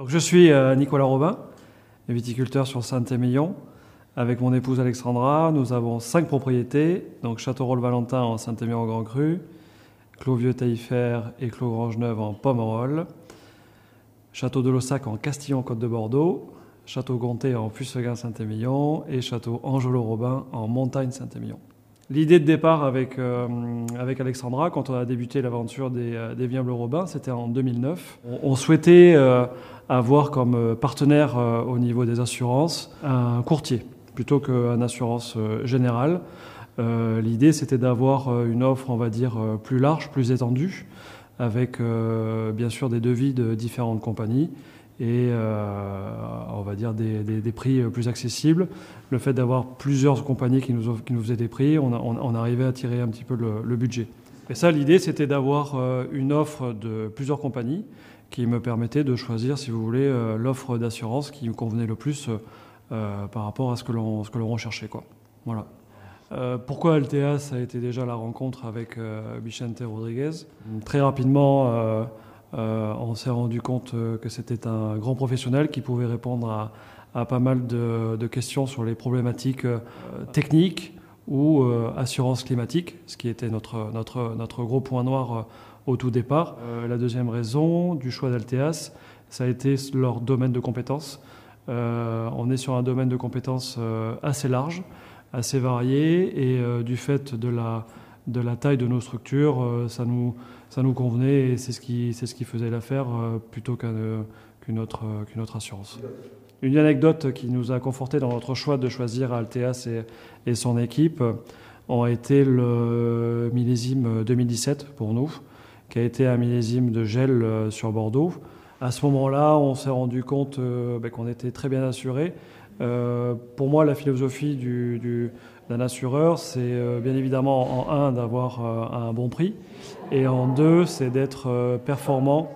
Donc, je suis Nicolas Robin, viticulteur sur Saint-Émilion. Avec mon épouse Alexandra, nous avons 5 propriétés, donc Château-Rolle-Valentin en Saint-Émilion au Grand Cru, Clos-Vieux-Taillefer et Clos-Grangeneuve en Pomerol, Château de Lossac en Castillon-Côte de Bordeaux, Château-Gonté en Puceguin-Saint-Émilion et Château Angelo-Robin en Montagne-Saint-Émilion. L'idée de départ avec Alexandra, quand on a débuté l'aventure des vignobles Robin, c'était en 2009. On souhaitait avoir comme partenaire au niveau des assurances un courtier plutôt qu'une assurance générale. L'idée, c'était d'avoir une offre, on va dire, plus large, plus étendue, avec bien sûr des devis de différentes compagnies et on va dire des prix plus accessibles. Le fait d'avoir plusieurs compagnies qui nous faisaient des prix, on arrivait à tirer un petit peu le budget. Et ça, l'idée, c'était d'avoir une offre de plusieurs compagnies qui me permettait de choisir, si vous voulez, l'offre d'assurance qui me convenait le plus par rapport à ce que l'on recherchait, quoi. Voilà. Pourquoi Altea? Ça a été déjà la rencontre avec Vicente Rodriguez. Très rapidement, on s'est rendu compte que c'était un grand professionnel qui pouvait répondre à pas mal de questions sur les problématiques techniques ou assurance climatique, ce qui était notre gros point noir au tout départ. La deuxième raison du choix d'Alteas, ça a été leur domaine de compétences. On est sur un domaine de compétences assez large, assez varié, et du fait de la taille de nos structures, ça nous convenait, et c'est ce qui faisait l'affaire plutôt qu'une autre assurance. Une anecdote qui nous a conforté dans notre choix de choisir Alteas et son équipe ont été le millésime 2017 pour nous, qui a été un millésime de gel sur Bordeaux. À ce moment-là, on s'est rendu compte qu'on était très bien assuré. Pour moi, la philosophie d'un assureur, c'est bien évidemment en un d'avoir un bon prix, et en deux, c'est d'être performant